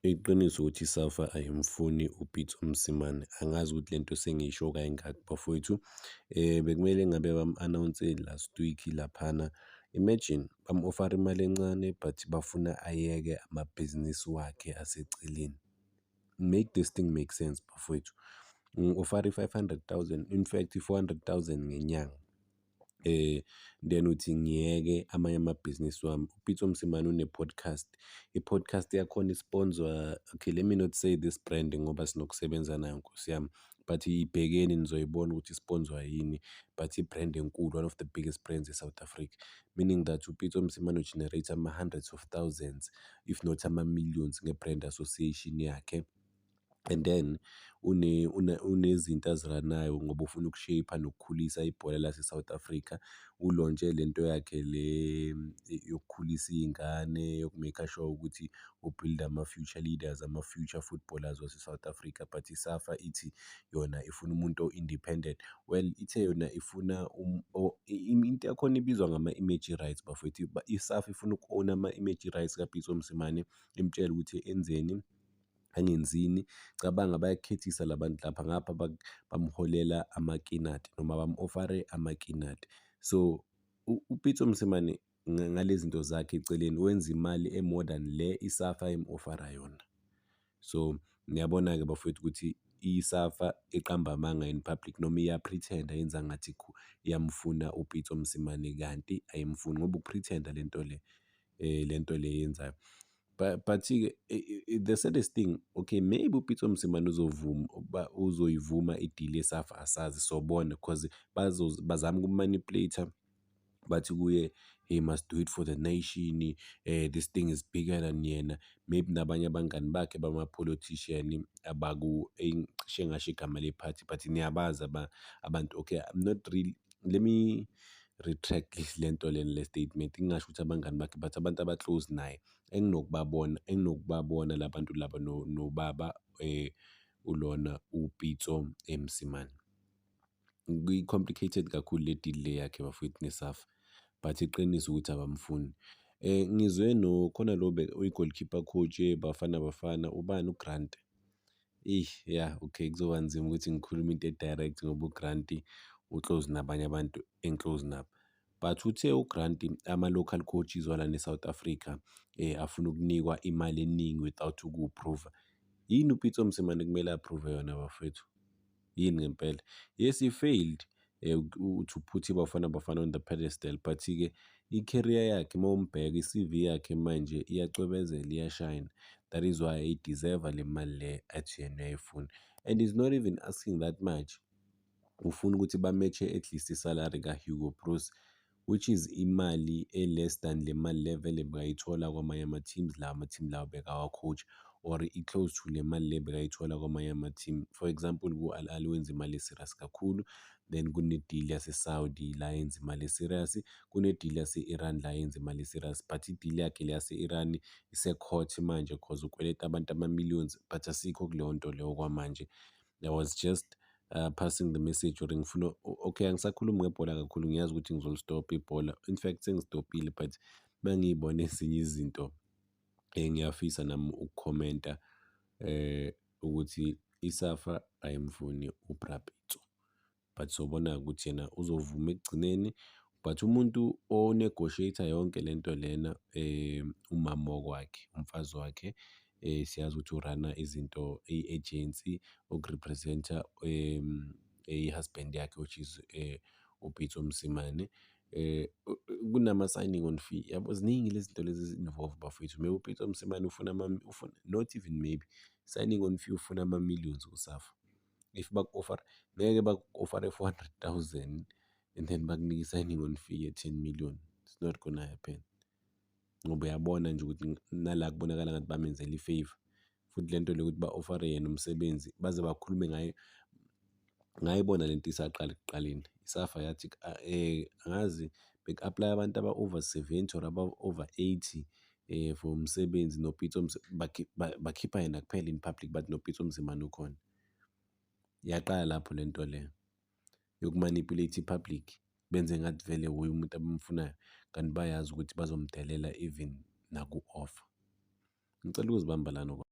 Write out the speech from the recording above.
Iqiniso ukuthi i-SAFA ayimfuni uPitso Mosimane. Angazi ukuthi lento sengiyisho kayingaki bafowethu. Bekumele ngabe bam-announce last week laphana. Imagine bam-offer imali encane but bafuna ayeke amabhizinisi wakhe aseceleni. Make this thing make sense bafowethu. Ngi-offer 500,000, in fact 400,000 ngenyanga. Then uthi ngiyeke amanye amabhizinisi wami. uPitso Mosimane une-podcast. I-podcast yakhona isponsor, okay, let me not say this brand ngoba sinokusebenza nayo Nkosi yami, but ibhekeni nizoyibona ukuthi isponsor yini, but i-brand enkulu, one of the biggest brands e-South Africa, meaning that uPitso Mosimane ugenerate ama-hundreds of thousands if not ama-millions nge-brand association yakhe. And then unezinto aziranayo ngoba ufuna ukushape nokukhulisa ibhola lase-South Africa. Ulontshe lento yakhe le yokukhulisa iy'ngane, yoku-make sure ukuthi ubuild ama-future leaders, ama-future footballers wase-South Africa. But i-SAFA ithi yona ifuna umuntu o-independent. Well, ithe yona ifuna into yakhona ibizwa ngama-image rights bafowethu. I-SAFA ifuna uku-own ama-image rights kaPitso Mosimane, imtshele ukuthi enzeni angenzini. Cabanga bayakhethisa labantu lapha, ngapha bamholela amakinati noma bam-offer amakinati. So uPitso Mosimane ngalezi zinto zakhe eceleni wenza imali e-more than le i-SAFA im-offer yona. So niyabona-ke bafowethu ukuthi i-SAFA iqamba amanga in public noma iya-pretend-a yenza ngathi iyamfuna uPitso Mosimane kanti ayimfuni ngoba uku-pretend-a lento le yenzayo. But-ke the saddest thing, okay, maybe uPitso Mosimane uzoyivuma i-deal ye-SAFA, asazi sobona because bazama ukum-manipulate-a bathi kuye he must do it for the nation, this thing is bigger than yena. Maybe nabanye abangani bakhe bama-politician ngisho ngasho igama le-party, but niyabazi abantu, okay, I'm not really, let me retract lento le statement, ngingasho ukuthi abangani bakhe but abantu aba-close naye enginokubabona labantu laba nobaba ulona uPitso Mosimane. Complicated kakhulu le deal le yakhe bafowethu ne-SAFA, but iqiniso ukuthi abamfuni. Ngizwe khona lo uyi-goalkeeper coach Bafana, ubani uGrant. Yeah, okay, kuzoba nzima ukuthi ngikhulume into e-direct ngoba uGrant u-close nabanye abantu en-close nabo. But uthe uGrant ama-local coaches walana e-South Africa afuna ukunikwa imali eningi without uku-prove. Yini uPitso Mosimane kumele approve yona bafowethu? Yini ngempela? Yes, he failed to put iBafana on the pedestal, but-ke i-career yakhe uma umbheka, i-CV yakhe manje iyacwebezela, iyashine. That is why he deserve le mali le athi yena uyayifuna. And he's not even asking that much. Ufuna ukuthi ba-match-e at least i-salary ka-Hugo Broos, which is imali e-less than le mali le vele bekayithola kwamanye ama-teams, lawa ama-team lawa bekawa-coach, or i-close to le mali le bekayithola kwamanye ama-team. For example, ku-Al Ahly wenza imali e-serious kakhulu, then kune-deal yase-Saudi la yenza imali e-serious, kune-deal yase-Iran la yenza imali e-serious, but i-deal yakhe le yase-Iran ise-court manje because ukweleta abantu ama-millions, but asikho kuleyo nto leyo kwamanje. I was just passing the message, or ngifuna, okay, angisakhulumi ngebhola kakhulu, ngiyazi ukuthi ngizolistopha ibhola, in fact sengistopile, but mangiyibona ezinye izinto ngiyafisa nami ukukhomenta ukuthi i-SAFA ayimfuni uBra Pitso, but sobona ukuthi yena uzovuma ekugcineni. But umuntu o-negotiate yonke lento lena umama wakwakhe, umfazi wakhe, siyazi ukuthi urana izinto, i-agency ukurepresenta i-husband yakhe, which is uPitso Mosimane. Kunama-signing on fee, yabo ziningi lezi zinto lezi zi-involve bafowethu. Maybe uPitso Mosimane ufuna not even maybe, signing on fee ufuna ama-millions ku-SAFA. If baku-offer, ngeke baku-offer 400,000 and then bakunike i-signing on fee ye-10 million. It's not gonna happen. Ngoba uyabona nje ukuthi nala kubonakala ngathi bamenzela i-favor, futhi lento le ukuthi ba-offer yena umsebenzi baze bakhulume ngaye. Ngayibona lento isaqala ekuqaleni, i-SAFA yathi angazi beku-apply abantu aba-over 70 or aba-over 80 for umsebenzi noPitso bakhipha yena kuphela in public, but noPitso Mosimane ukhona. Yaqala lapho lento le yokumanipulate i-public, benze ngathi vele wuye umuntu abamfunayo kanti bayazi ukuthi bazomdelela even naku-offer. Ngicela ukuzibamba lana.